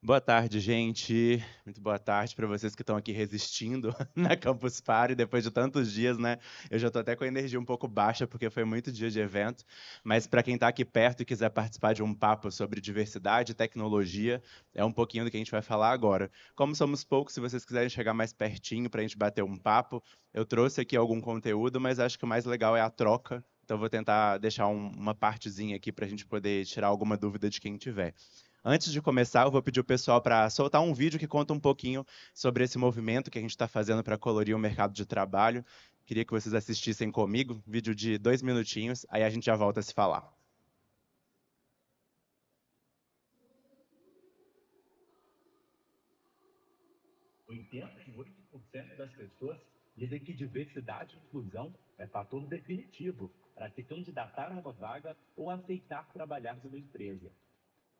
Boa tarde, gente. Muito boa tarde para vocês que estão aqui resistindo na Campus Party depois de tantos dias, né? Eu já estou até com a energia um pouco baixa porque foi muito dia de evento, mas para quem está aqui perto e quiser participar de um papo sobre diversidade e tecnologia, é um pouquinho do que a gente vai falar agora. Como somos poucos, se vocês quiserem chegar mais pertinho para a gente bater um papo, eu trouxe aqui algum conteúdo, mas acho que o mais legal é a troca. Então, vou tentar deixar uma partezinha aqui para a gente poder tirar alguma dúvida de quem tiver. Antes de começar, eu vou pedir o pessoal para soltar um vídeo que conta um pouquinho sobre esse movimento que a gente está fazendo para colorir o mercado de trabalho. Queria que vocês assistissem comigo, vídeo de 2 minutinhos, aí a gente já volta a se falar. 88% das pessoas dizem que diversidade e inclusão é fator definitivo para se candidatar a uma vaga ou aceitar trabalhar numa empresa.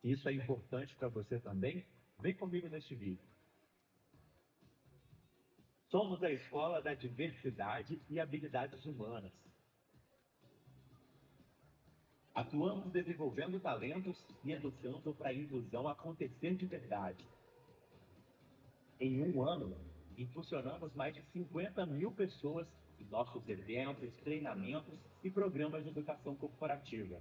Se isso é importante para você também, vem comigo neste vídeo. Somos a escola da diversidade e habilidades humanas. Atuamos desenvolvendo talentos e educando para a inclusão acontecer de verdade. Em um ano, impulsionamos mais de 50 mil pessoas em nossos eventos, treinamentos e programas de educação corporativa.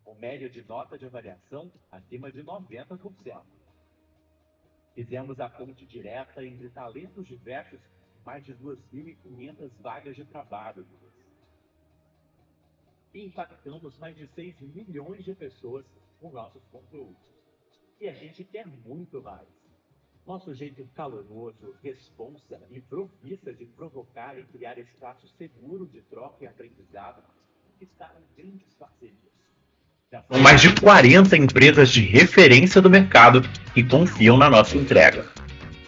Com média de nota de avaliação acima de 90%. Fizemos a ponte direta entre talentos diversos em mais de 2.500 vagas de trabalho. E impactamos mais de 6 milhões de pessoas com nossos conteúdos. E a gente quer muito mais. Nosso jeito caloroso, responsa e profissa de provocar e criar espaços seguros de troca e aprendizado está em grandes parcerias. São mais de 40 empresas de referência do mercado que confiam na nossa entrega.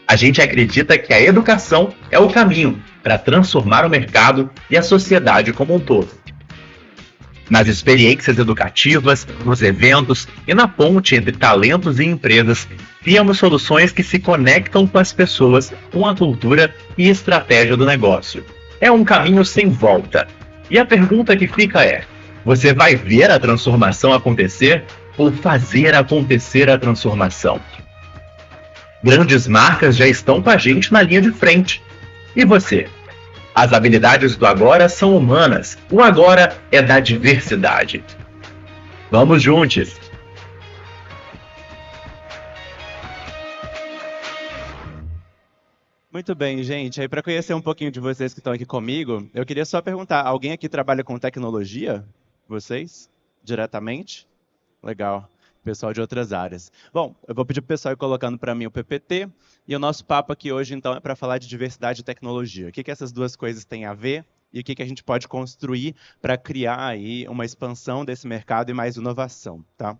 A gente acredita que a educação é o caminho para transformar o mercado e a sociedade como um todo. Nas experiências educativas, nos eventos e na ponte entre talentos e empresas, criamos soluções que se conectam com as pessoas, com a cultura e estratégia do negócio. É um caminho sem volta. E a pergunta que fica é: você vai ver a transformação acontecer ou fazer acontecer a transformação? Grandes marcas já estão com a gente na linha de frente. E você? As habilidades do agora são humanas. O agora é da diversidade. Vamos juntos! Muito bem, gente. Aí, para conhecer um pouquinho de vocês que estão aqui comigo, eu queria só perguntar: alguém aqui trabalha com tecnologia? Vocês? Diretamente? Legal. Pessoal de outras áreas. Bom, eu vou pedir para o pessoal ir colocando para mim o PPT, e o nosso papo aqui hoje, então, é para falar de diversidade e tecnologia. O que essas duas coisas têm a ver e o que a gente pode construir para criar aí uma expansão desse mercado e mais inovação, tá?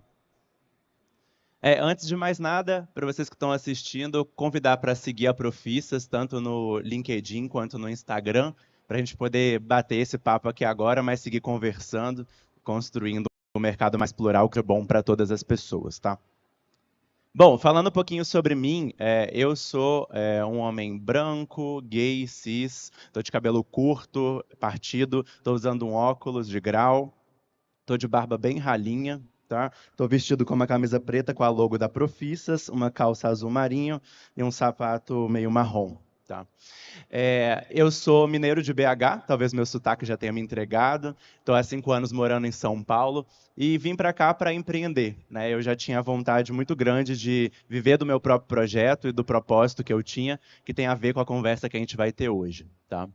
Antes de mais nada, para vocês que estão assistindo, convidar para seguir a Profissas, tanto no LinkedIn quanto no Instagram, para a gente poder bater esse papo aqui agora, mas seguir conversando, construindo um mercado mais plural, que é bom para todas as pessoas, tá? Bom, falando um pouquinho sobre mim, eu sou um homem branco, gay, cis, estou de cabelo curto, partido, estou usando um óculos de grau, estou de barba bem ralinha, tá? Estou vestido com uma camisa preta com a logo da Profissas, uma calça azul marinho e um sapato meio marrom, tá? Eu sou mineiro de BH, talvez meu sotaque já tenha me entregado. Estou há 5 anos morando em São Paulo e vim para cá para empreender, né? Eu já tinha vontade muito grande de viver do meu próprio projeto e do propósito que eu tinha, que tem a ver com a conversa que a gente vai ter hoje, tá?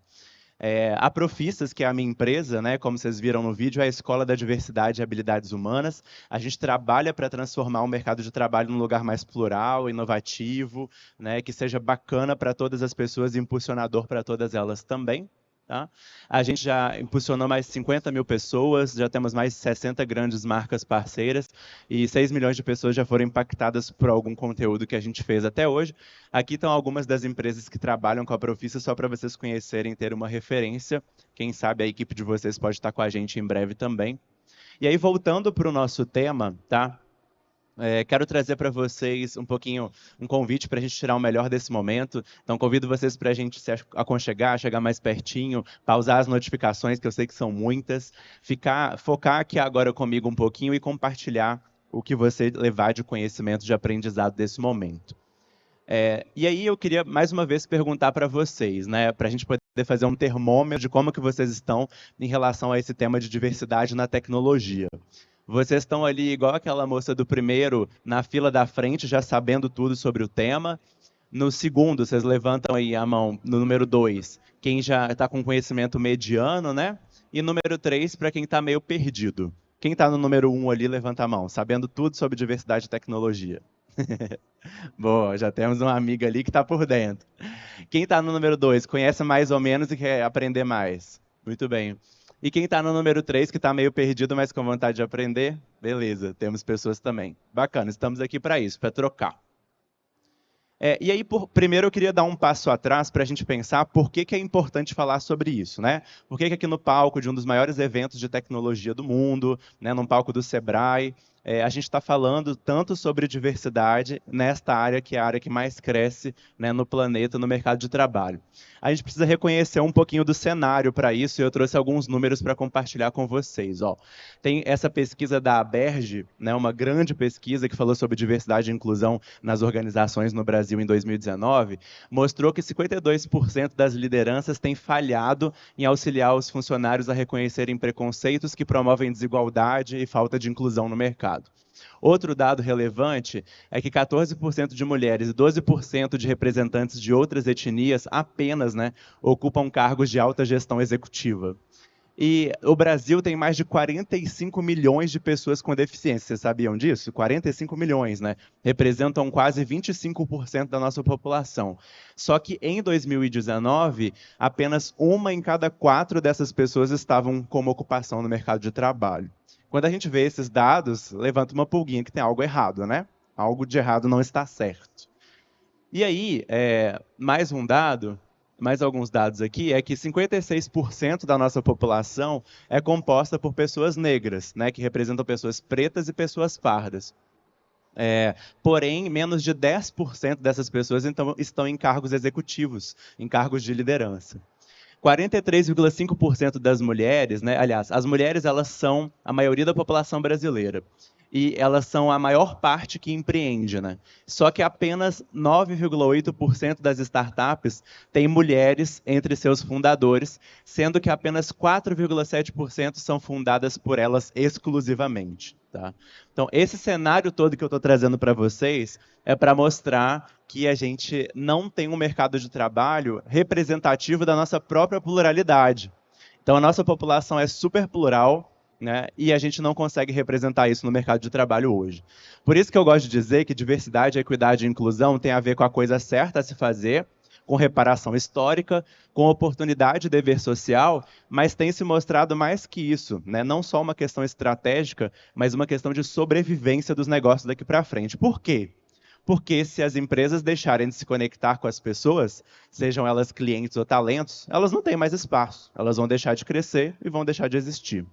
A Profissas, que é a minha empresa, né, como vocês viram no vídeo, é a Escola da Diversidade e Habilidades Humanas. A gente trabalha para transformar o mercado de trabalho num lugar mais plural, inovativo, né, que seja bacana para todas as pessoas e impulsionador para todas elas também. Tá? A gente já impulsionou mais de 50 mil pessoas, já temos mais de 60 grandes marcas parceiras e 6 milhões de pessoas já foram impactadas por algum conteúdo que a gente fez até hoje. Aqui estão algumas das empresas que trabalham com a Profissa, só para vocês conhecerem, ter uma referência. Quem sabe a equipe de vocês pode estar com a gente em breve também. E aí, voltando para o nosso tema, tá? Quero trazer para vocês um convite para a gente tirar o melhor desse momento. Então, convido vocês para a gente se aconchegar, chegar mais pertinho, pausar as notificações, que eu sei que são muitas, focar aqui agora comigo um pouquinho e compartilhar o que você levar de conhecimento, de aprendizado desse momento. E aí eu queria mais uma vez perguntar para vocês, né, para a gente poder fazer um termômetro de como que vocês estão em relação a esse tema de diversidade na tecnologia. Vocês estão ali igual aquela moça do primeiro, na fila da frente, já sabendo tudo sobre o tema. No segundo, vocês levantam aí a mão, no número 2, quem já está com conhecimento mediano, né? E número 3, para quem está meio perdido. Quem está no número 1 ali, levanta a mão, sabendo tudo sobre diversidade e tecnologia. Boa, já temos uma amiga ali que está por dentro. Quem está no número 2, conhece mais ou menos e quer aprender mais? Muito bem. E quem está no número 3, que está meio perdido, mas com vontade de aprender? Beleza, temos pessoas também. Bacana, estamos aqui para isso, para trocar. E aí, primeiro eu queria dar um passo atrás para a gente pensar por que é importante falar sobre isso, né? Por que aqui no palco de um dos maiores eventos de tecnologia do mundo, né, num palco do Sebrae, a gente está falando tanto sobre diversidade nesta área, que é a área que mais cresce, né, no planeta, no mercado de trabalho. A gente precisa reconhecer um pouquinho do cenário para isso, e eu trouxe alguns números para compartilhar com vocês. Tem essa pesquisa da Aberge, né, uma grande pesquisa que falou sobre diversidade e inclusão nas organizações no Brasil em 2019, mostrou que 52% das lideranças têm falhado em auxiliar os funcionários a reconhecerem preconceitos que promovem desigualdade e falta de inclusão no mercado. Outro dado relevante é que 14% de mulheres e 12% de representantes de outras etnias apenas, né, ocupam cargos de alta gestão executiva. E o Brasil tem mais de 45 milhões de pessoas com deficiência. Vocês sabiam disso? 45 milhões, né? Representam quase 25% da nossa população. Só que em 2019, apenas 1 em cada 4 dessas pessoas estavam como ocupação no mercado de trabalho. Quando a gente vê esses dados, levanta uma pulguinha que tem algo errado, né? Algo de errado não está certo. E aí, mais alguns dados aqui, é que 56% da nossa população é composta por pessoas negras, né, que representam pessoas pretas e pessoas pardas. Porém, menos de 10% dessas pessoas então, estão em cargos executivos, em cargos de liderança. 43,5% das mulheres, né, aliás, as mulheres elas são a maioria da população brasileira. E elas são a maior parte que empreende, né? Só que apenas 9,8% das startups têm mulheres entre seus fundadores, sendo que apenas 4,7% são fundadas por elas exclusivamente. Tá? Então, esse cenário todo que eu estou trazendo para vocês é para mostrar que a gente não tem um mercado de trabalho representativo da nossa própria pluralidade. Então, a nossa população é super plural, né, e a gente não consegue representar isso no mercado de trabalho hoje. Por isso que eu gosto de dizer que diversidade, equidade e inclusão tem a ver com a coisa certa a se fazer, com reparação histórica, com oportunidade e dever social, mas tem se mostrado mais que isso, né? Não só uma questão estratégica, mas uma questão de sobrevivência dos negócios daqui para frente. Por quê? Porque se as empresas deixarem de se conectar com as pessoas, sejam elas clientes ou talentos, elas não têm mais espaço. Elas vão deixar de crescer e vão deixar de existir.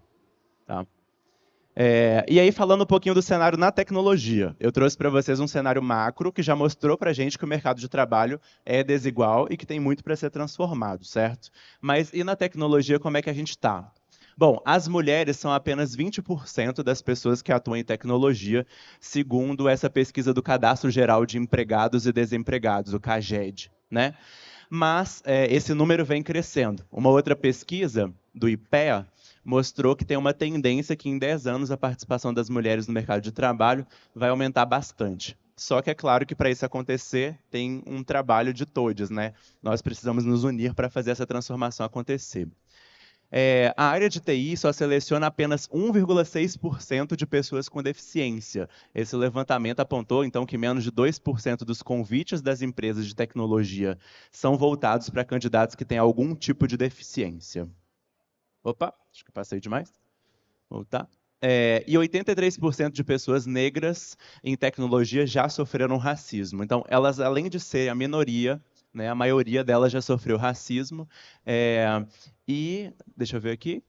Tá? E aí, falando um pouquinho do cenário na tecnologia, eu trouxe para vocês um cenário macro que já mostrou para a gente que o mercado de trabalho é desigual e que tem muito para ser transformado, certo? Mas e na tecnologia, como é que a gente está? Bom, as mulheres são apenas 20% das pessoas que atuam em tecnologia, segundo essa pesquisa do Cadastro Geral de Empregados e Desempregados, o CAGED, né? Mas esse número vem crescendo. Uma outra pesquisa do IPEA mostrou que tem uma tendência que em 10 anos a participação das mulheres no mercado de trabalho vai aumentar bastante. Só que é claro que para isso acontecer tem um trabalho de todos, né? Nós precisamos nos unir para fazer essa transformação acontecer. A área de TI só seleciona apenas 1,6% de pessoas com deficiência. Esse levantamento apontou, então, que menos de 2% dos convites das empresas de tecnologia são voltados para candidatos que têm algum tipo de deficiência. Opa, acho que passei demais. Voltar. E 83% de pessoas negras em tecnologia já sofreram racismo. Então, elas, além de ser a minoria, né, a maioria delas já sofreu racismo. E, deixa eu ver aqui.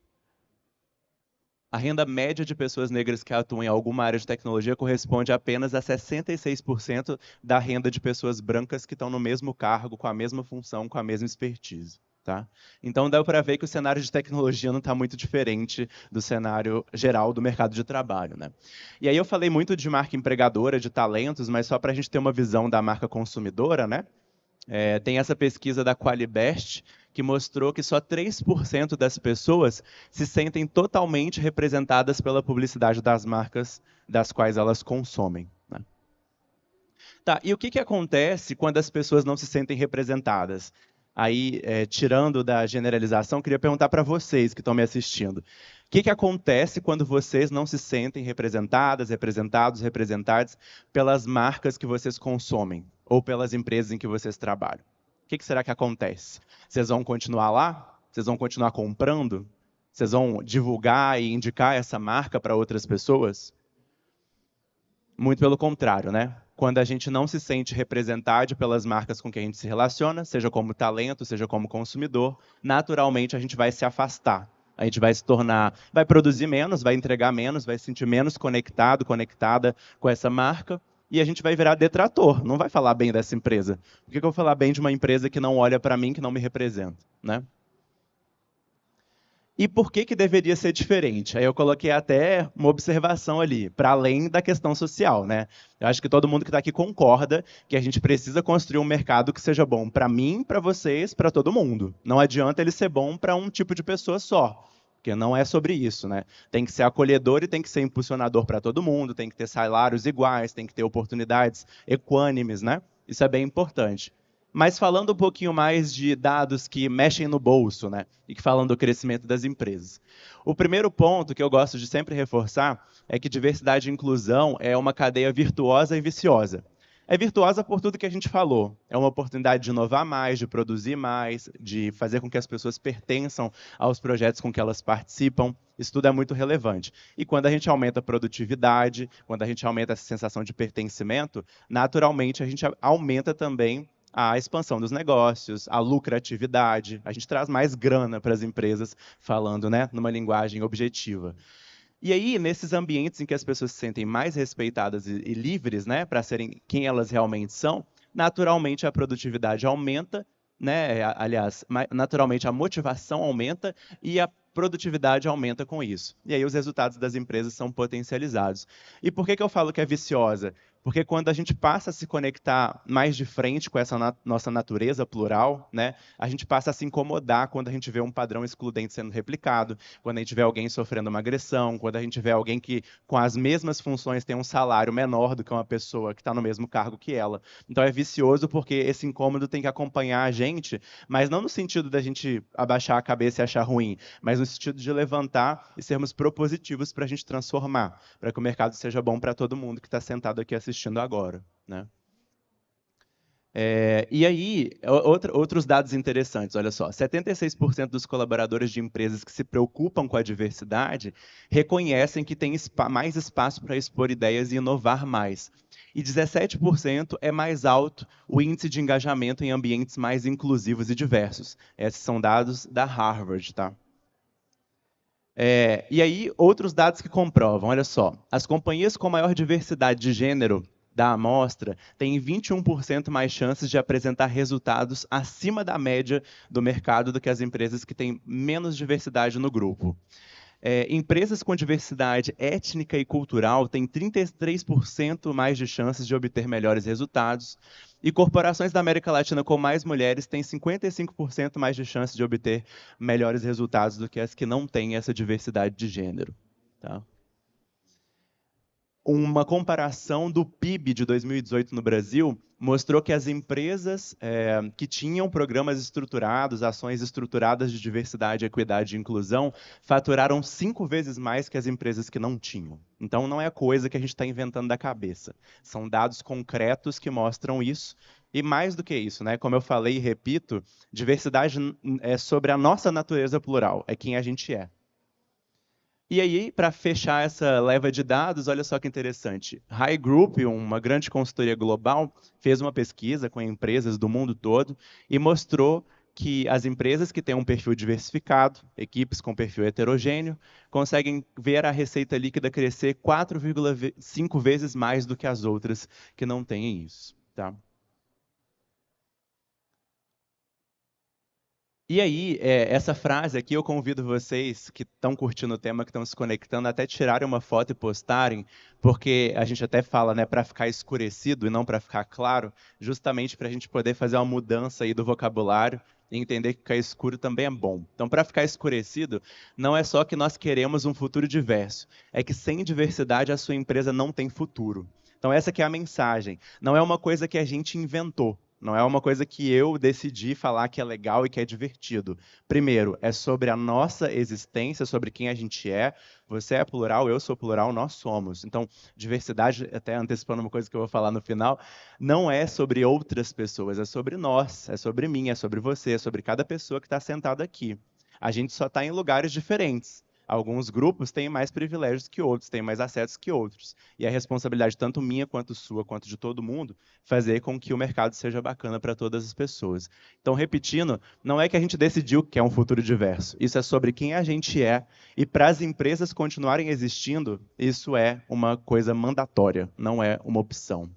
A renda média de pessoas negras que atuam em alguma área de tecnologia corresponde apenas a 66% da renda de pessoas brancas que estão no mesmo cargo, com a mesma função, com a mesma expertise. Tá? Então dá para ver que o cenário de tecnologia não está muito diferente do cenário geral do mercado de trabalho. Né? E aí eu falei muito de marca empregadora, de talentos, mas só para a gente ter uma visão da marca consumidora, né? Tem essa pesquisa da Qualibest, que mostrou que só 3% das pessoas se sentem totalmente representadas pela publicidade das marcas das quais elas consomem. Né? Tá, e o que acontece quando as pessoas não se sentem representadas? Aí, tirando da generalização, queria perguntar para vocês que estão me assistindo. O que acontece quando vocês não se sentem representadas, representados, representadas pelas marcas que vocês consomem ou pelas empresas em que vocês trabalham? O que será que acontece? Vocês vão continuar lá? Vocês vão continuar comprando? Vocês vão divulgar e indicar essa marca para outras pessoas? Muito pelo contrário, né? Quando a gente não se sente representado pelas marcas com que a gente se relaciona, seja como talento, seja como consumidor, naturalmente a gente vai se afastar. A gente vai se tornar, vai produzir menos, vai entregar menos, vai se sentir menos conectado, conectada com essa marca, e a gente vai virar detrator, não vai falar bem dessa empresa. Por que eu vou falar bem de uma empresa que não olha para mim, que não me representa, né? E por que deveria ser diferente? Aí eu coloquei até uma observação ali, para além da questão social, né? Eu acho que todo mundo que está aqui concorda que a gente precisa construir um mercado que seja bom para mim, para vocês, para todo mundo. Não adianta ele ser bom para um tipo de pessoa só, porque não é sobre isso, né? Tem que ser acolhedor e tem que ser impulsionador para todo mundo, tem que ter salários iguais, tem que ter oportunidades equânimes, né? Isso é bem importante. Mas falando um pouquinho mais de dados que mexem no bolso, né? E que falam do crescimento das empresas. O primeiro ponto que eu gosto de sempre reforçar é que diversidade e inclusão é uma cadeia virtuosa e viciosa. É virtuosa por tudo que a gente falou. É uma oportunidade de inovar mais, de produzir mais, de fazer com que as pessoas pertençam aos projetos com que elas participam. Isso tudo é muito relevante. E quando a gente aumenta a produtividade, quando a gente aumenta essa sensação de pertencimento, naturalmente a gente aumenta também a expansão dos negócios, a lucratividade, a gente traz mais grana para as empresas, falando, né, numa linguagem objetiva. E aí, nesses ambientes em que as pessoas se sentem mais respeitadas e livres, né, para serem quem elas realmente são, naturalmente a produtividade aumenta, né, aliás, naturalmente a motivação aumenta e a produtividade aumenta com isso. E aí os resultados das empresas são potencializados. E por que eu falo que é viciosa? Porque quando a gente passa a se conectar mais de frente com essa nossa natureza plural, né, a gente passa a se incomodar quando a gente vê um padrão excludente sendo replicado, quando a gente vê alguém sofrendo uma agressão, quando a gente vê alguém que, com as mesmas funções, tem um salário menor do que uma pessoa que está no mesmo cargo que ela. Então é vicioso porque esse incômodo tem que acompanhar a gente, mas não no sentido da gente abaixar a cabeça e achar ruim, mas no sentido de levantar e sermos propositivos para a gente transformar, para que o mercado seja bom para todo mundo que está sentado aqui assistindo agora, né? E aí, outros dados interessantes, olha só, 76% dos colaboradores de empresas que se preocupam com a diversidade reconhecem que tem mais espaço para expor ideias e inovar mais. E 17% é mais alto o índice de engajamento em ambientes mais inclusivos e diversos. Esses são dados da Harvard, tá? E aí, outros dados que comprovam, olha só, as companhias com maior diversidade de gênero da amostra têm 21% mais chances de apresentar resultados acima da média do mercado do que as empresas que têm menos diversidade no grupo. Empresas com diversidade étnica e cultural têm 33% mais de chances de obter melhores resultados, e corporações da América Latina com mais mulheres têm 55% mais de chances de obter melhores resultados do que as que não têm essa diversidade de gênero. Tá? Uma comparação do PIB de 2018 no Brasil mostrou que as empresas que tinham programas estruturados, ações estruturadas de diversidade, equidade e inclusão, faturaram 5 vezes mais que as empresas que não tinham. Então, não é coisa que a gente está inventando da cabeça. São dados concretos que mostram isso. E mais do que isso, né? Como eu falei e repito, diversidade é sobre a nossa natureza plural, é quem a gente é. E aí, para fechar essa leva de dados, olha só que interessante. High Group, uma grande consultoria global, fez uma pesquisa com empresas do mundo todo e mostrou que as empresas que têm um perfil diversificado, equipes com perfil heterogêneo, conseguem ver a receita líquida crescer 4,5 vezes mais do que as outras que não têm isso. Tá? E aí, essa frase aqui, eu convido vocês que estão curtindo o tema, que estão se conectando, até tirarem uma foto e postarem, porque a gente até fala, né, para ficar escurecido e não para ficar claro, justamente para a gente poder fazer uma mudança aí do vocabulário e entender que ficar escuro também é bom. Então, para ficar escurecido, não é só que nós queremos um futuro diverso, é que sem diversidade a sua empresa não tem futuro. Então, essa que é a mensagem. Não é uma coisa que a gente inventou. Não é uma coisa que eu decidi falar que é legal e que é divertido. Primeiro, é sobre a nossa existência, sobre quem a gente é. Você é plural, eu sou plural, nós somos. Então, diversidade, até antecipando uma coisa que eu vou falar no final, não é sobre outras pessoas, é sobre nós, é sobre mim, é sobre você, é sobre cada pessoa que está sentada aqui. A gente só está em lugares diferentes. Alguns grupos têm mais privilégios que outros, têm mais acessos que outros. E a responsabilidade, tanto minha quanto sua, quanto de todo mundo, fazer com que o mercado seja bacana para todas as pessoas. Então, repetindo, não é que a gente decidiu que é um futuro diverso. Isso é sobre quem a gente é. E para as empresas continuarem existindo, isso é uma coisa mandatória, não é uma opção.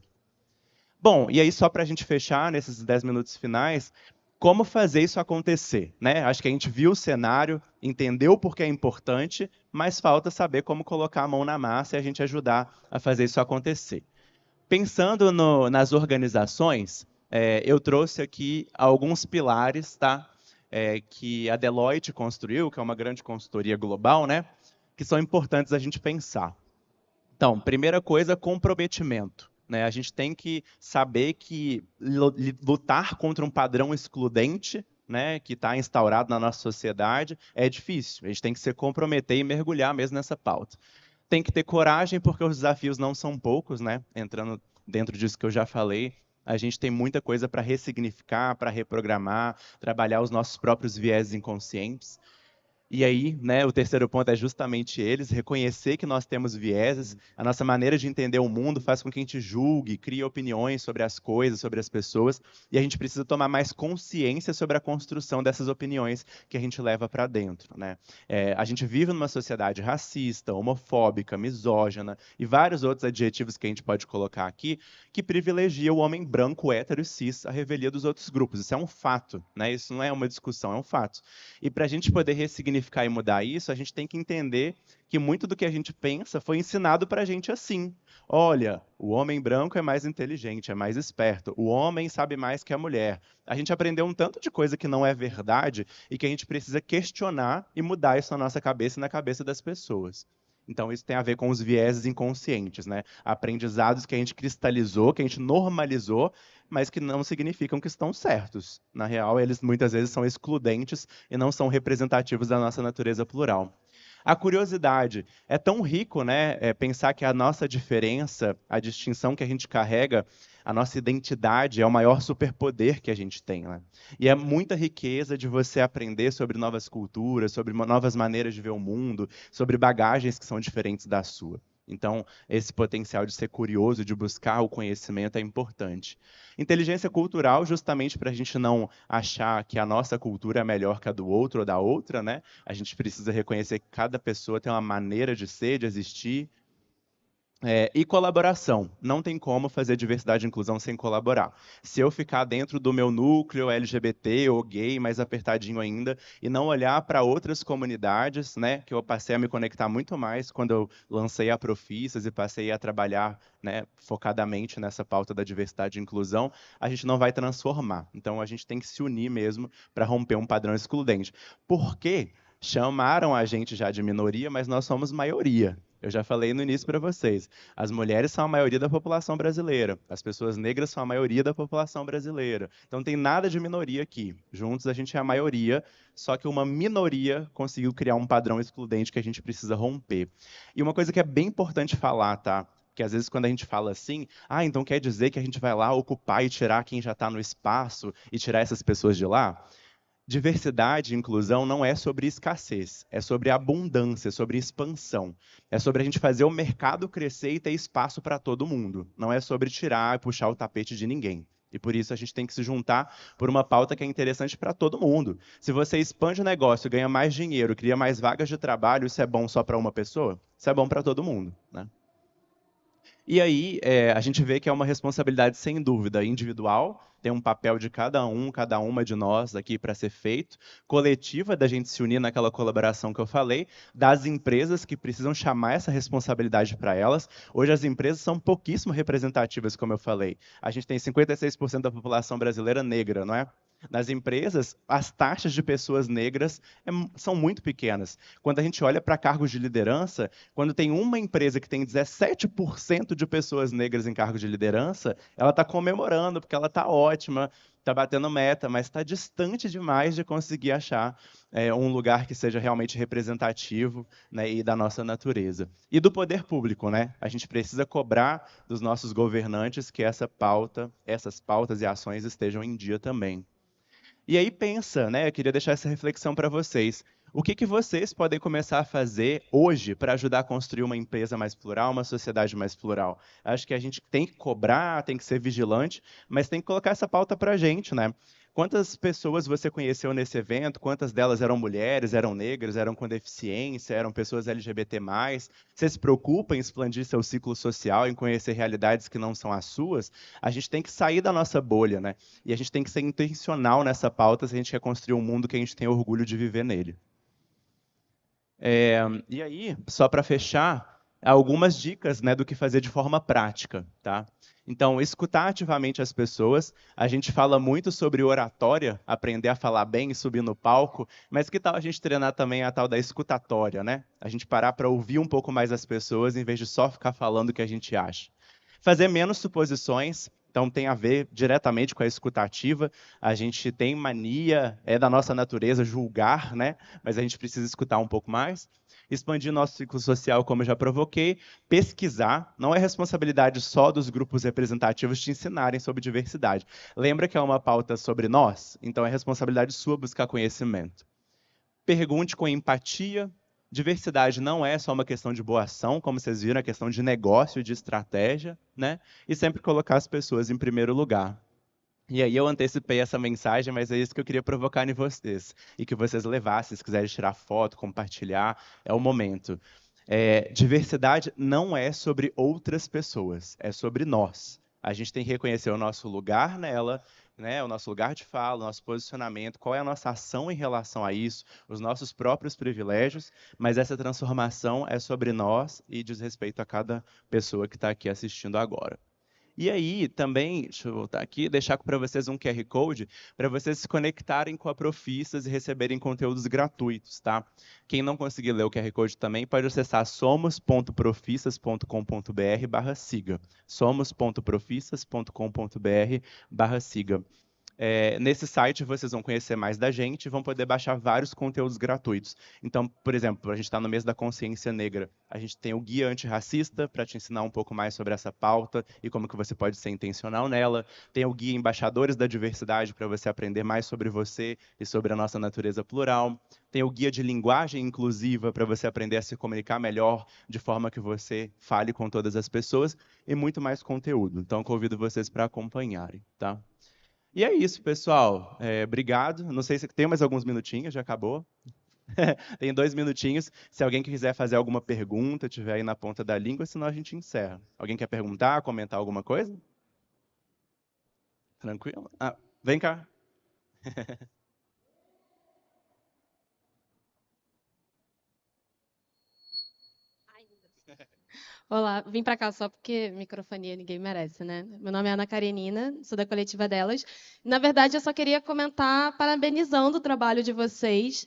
Bom, e aí só para a gente fechar, nesses 10 minutos finais, como fazer isso acontecer, né? Acho que a gente viu o cenário, entendeu por que é importante, mas falta saber como colocar a mão na massa e a gente ajudar a fazer isso acontecer. Pensando nas organizações, eu trouxe aqui alguns pilares, tá? Que a Deloitte construiu, que é uma grande consultoria global, né? Que são importantes a gente pensar. Então, primeira coisa, comprometimento. Né? A gente tem que saber que lutar contra um padrão excludente, né, que está instaurado na nossa sociedade, é difícil. A gente tem que se comprometer e mergulhar mesmo nessa pauta. Tem que ter coragem, porque os desafios não são poucos, né? Entrando dentro disso que eu já falei, a gente tem muita coisa para ressignificar, para reprogramar, trabalhar os nossos próprios viéses inconscientes. E aí, né, o terceiro ponto é justamente eles, reconhecer que nós temos vieses, a nossa maneira de entender o mundo faz com que a gente julgue, crie opiniões sobre as coisas, sobre as pessoas, e a gente precisa tomar mais consciência sobre a construção dessas opiniões que a gente leva para dentro, né? A gente vive numa sociedade racista, homofóbica, misógina e vários outros adjetivos que a gente pode colocar aqui, que privilegia o homem branco, hétero e cis à revelia dos outros grupos. Isso é um fato, né? Isso não é uma discussão, é um fato. E para a gente poder ressignificar e mudar isso, a gente tem que entender que muito do que a gente pensa foi ensinado para a gente assim. Olha, o homem branco é mais inteligente, é mais esperto. O homem sabe mais que a mulher. A gente aprendeu um tanto de coisa que não é verdade e que a gente precisa questionar e mudar isso na nossa cabeça e na cabeça das pessoas. Então, isso tem a ver com os vieses inconscientes, né? Aprendizados que a gente cristalizou, que a gente normalizou, mas que não significam que estão certos. Na real, eles muitas vezes são excludentes e não são representativos da nossa natureza plural. A curiosidade é tão rico, né? Pensar que a nossa diferença, a distinção que a gente carrega, a nossa identidade é o maior superpoder que a gente tem, né? E é muita riqueza de você aprender sobre novas culturas, sobre novas maneiras de ver o mundo, sobre bagagens que são diferentes da sua. Então, esse potencial de ser curioso, de buscar o conhecimento é importante. Inteligência cultural, justamente para a gente não achar que a nossa cultura é melhor que a do outro ou da outra, né? A gente precisa reconhecer que cada pessoa tem uma maneira de ser, de existir. E colaboração. Não tem como fazer diversidade e inclusão sem colaborar. Se eu ficar dentro do meu núcleo LGBT ou gay, mais apertadinho ainda, e não olhar para outras comunidades, né, que eu passei a me conectar muito mais quando eu lancei a Profissas e passei a trabalhar, né, focadamente nessa pauta da diversidade e inclusão, a gente não vai transformar. Então, a gente tem que se unir mesmo para romper um padrão excludente. Por quê? Chamaram a gente já de minoria, mas nós somos maioria. Eu já falei no início para vocês. As mulheres são a maioria da população brasileira. As pessoas negras são a maioria da população brasileira. Então não tem nada de minoria aqui. Juntos a gente é a maioria, só que uma minoria conseguiu criar um padrão excludente que a gente precisa romper. E uma coisa que é bem importante falar, tá? Porque às vezes quando a gente fala assim, então quer dizer que a gente vai lá ocupar e tirar quem já está no espaço e tirar essas pessoas de lá? Diversidade e inclusão não é sobre escassez, é sobre abundância, é sobre expansão. É sobre a gente fazer o mercado crescer e ter espaço para todo mundo. Não é sobre tirar e puxar o tapete de ninguém. E por isso a gente tem que se juntar por uma pauta que é interessante para todo mundo. Se você expande o negócio, ganha mais dinheiro, cria mais vagas de trabalho, isso é bom só para uma pessoa? Isso é bom para todo mundo, né? E aí, a gente vê que é uma responsabilidade, sem dúvida, individual, tem um papel de cada um, cada uma de nós aqui para ser feito, coletiva, da gente se unir naquela colaboração que eu falei, das empresas que precisam chamar essa responsabilidade para elas. Hoje as empresas são pouquíssimo representativas, como eu falei. A gente tem 56% da população brasileira negra, não é? Nas empresas, as taxas de pessoas negras são muito pequenas. Quando a gente olha para cargos de liderança, quando tem uma empresa que tem 17% de pessoas negras em cargos de liderança, ela está comemorando, porque ela está ótima, está batendo meta, mas está distante demais de conseguir achar um lugar que seja realmente representativo, né, e da nossa natureza. E do poder público, né? A gente precisa cobrar dos nossos governantes que essas pautas e ações estejam em dia também. E aí pensa, né? Eu queria deixar essa reflexão para vocês. O que vocês podem começar a fazer hoje para ajudar a construir uma empresa mais plural, uma sociedade mais plural? Acho que a gente tem que cobrar, tem que ser vigilante, mas tem que colocar essa pauta para a gente, né? Quantas pessoas você conheceu nesse evento? Quantas delas eram mulheres, eram negras, eram com deficiência, eram pessoas LGBT+? Você se preocupa em expandir seu ciclo social, em conhecer realidades que não são as suas? A gente tem que sair da nossa bolha, né? E a gente tem que ser intencional nessa pauta se a gente quer construir um mundo que a gente tem orgulho de viver nele. E aí, só para fechar, algumas dicas, né, do que fazer de forma prática, tá? Então, escutar ativamente as pessoas. A gente fala muito sobre oratória, aprender a falar bem e subir no palco, mas que tal a gente treinar também a tal da escutatória, né? A gente parar para ouvir um pouco mais as pessoas, em vez de só ficar falando o que a gente acha. Fazer menos suposições, então tem a ver diretamente com a escutativa. A gente tem mania, é da nossa natureza julgar, né? Mas a gente precisa escutar um pouco mais. Expandir nosso ciclo social, como eu já provoquei. Pesquisar, não é responsabilidade só dos grupos representativos te ensinarem sobre diversidade. Lembra que é uma pauta sobre nós? Então é responsabilidade sua buscar conhecimento. Pergunte com empatia. Diversidade não é só uma questão de boa ação, como vocês viram, é questão de negócio, de estratégia, né? E sempre colocar as pessoas em primeiro lugar. E aí eu antecipei essa mensagem, mas é isso que eu queria provocar em vocês. E que vocês levassem, se quiserem tirar foto, compartilhar, é o momento. Diversidade não é sobre outras pessoas, é sobre nós. A gente tem que reconhecer o nosso lugar nela, né, o nosso lugar de fala, o nosso posicionamento, qual é a nossa ação em relação a isso, os nossos próprios privilégios, mas essa transformação é sobre nós e diz respeito a cada pessoa que está aqui assistindo agora. E aí, também, deixa eu voltar aqui, deixar para vocês um QR Code para vocês se conectarem com a Profissas e receberem conteúdos gratuitos, tá? Quem não conseguir ler o QR Code também pode acessar somos.profissas.com.br/siga. somos.profissas.com.br/siga. Nesse site vocês vão conhecer mais da gente e vão poder baixar vários conteúdos gratuitos. Então, por exemplo, a gente está no mês da consciência negra. A gente tem o guia antirracista para te ensinar um pouco mais sobre essa pauta e como que você pode ser intencional nela. Tem o guia embaixadores da diversidade para você aprender mais sobre você e sobre a nossa natureza plural. Tem o guia de linguagem inclusiva para você aprender a se comunicar melhor de forma que você fale com todas as pessoas e muito mais conteúdo. Então, convido vocês para acompanharem, tá? E é isso, pessoal. Obrigado. Não sei se tem mais alguns minutinhos, já acabou. Tem 2 minutinhos. Se alguém quiser fazer alguma pergunta, tiver aí na ponta da língua, senão a gente encerra. Alguém quer perguntar, comentar alguma coisa? Tranquilo? Vem cá. Olá, vim para cá só porque microfonia ninguém merece, né? Meu nome é Ana Karenina, sou da coletiva delas. Na verdade, eu só queria comentar parabenizando o trabalho de vocês,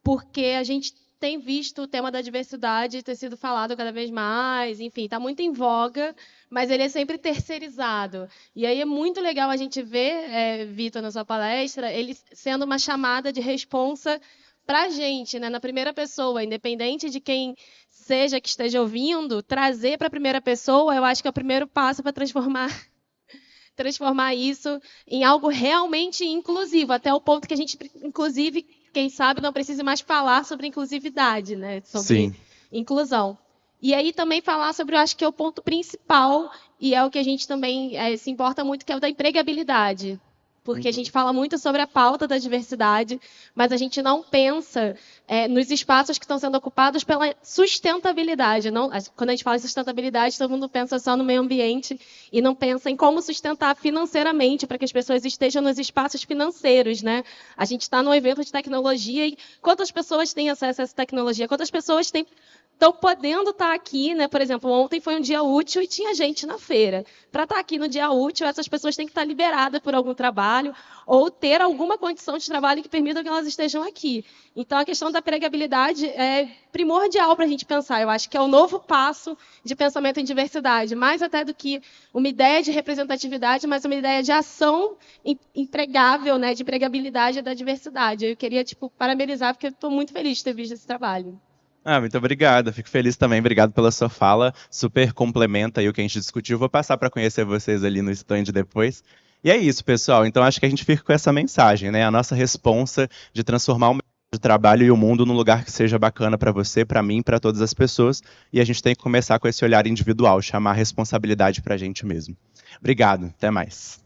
porque a gente tem visto o tema da diversidade ter sido falado cada vez mais, enfim, está muito em voga, mas ele é sempre terceirizado. E aí é muito legal a gente ver, Vitor, na sua palestra, ele sendo uma chamada de responsa para a gente, né, na primeira pessoa, independente de quem seja que esteja ouvindo, trazer para a primeira pessoa, eu acho que é o primeiro passo para transformar isso em algo realmente inclusivo, até o ponto que a gente, inclusive, quem sabe, não precise mais falar sobre inclusividade, né? Sobre inclusão. E aí também falar sobre, eu acho que é o ponto principal, e é o que a gente também se importa muito, que é o da empregabilidade. Porque a gente fala muito sobre a pauta da diversidade, mas a gente não pensa nos espaços que estão sendo ocupados pela sustentabilidade. Não, quando a gente fala em sustentabilidade, todo mundo pensa só no meio ambiente e não pensa em como sustentar financeiramente para que as pessoas estejam nos espaços financeiros, né? A gente está num evento de tecnologia e quantas pessoas têm acesso a essa tecnologia? Quantas pessoas estão podendo estar aqui, né? Por exemplo, ontem foi um dia útil e tinha gente na feira. Para estar aqui no dia útil, essas pessoas têm que estar liberadas por algum trabalho ou ter alguma condição de trabalho que permita que elas estejam aqui. Então, a questão da empregabilidade é primordial para a gente pensar. Eu acho que é o novo passo de pensamento em diversidade, mais até do que uma ideia de representatividade, mas uma ideia de ação empregável, né? De empregabilidade da diversidade. Eu queria parabenizar, porque estou muito feliz de ter visto esse trabalho. Muito obrigado. Fico feliz também. Obrigado pela sua fala. Super complementa aí o que a gente discutiu. Vou passar para conhecer vocês ali no stand depois. E é isso, pessoal. Então, acho que a gente fica com essa mensagem, né? A nossa responsa de transformar o mercado de trabalho e o mundo num lugar que seja bacana para você, para mim, para todas as pessoas. E a gente tem que começar com esse olhar individual, chamar a responsabilidade para a gente mesmo. Obrigado. Até mais.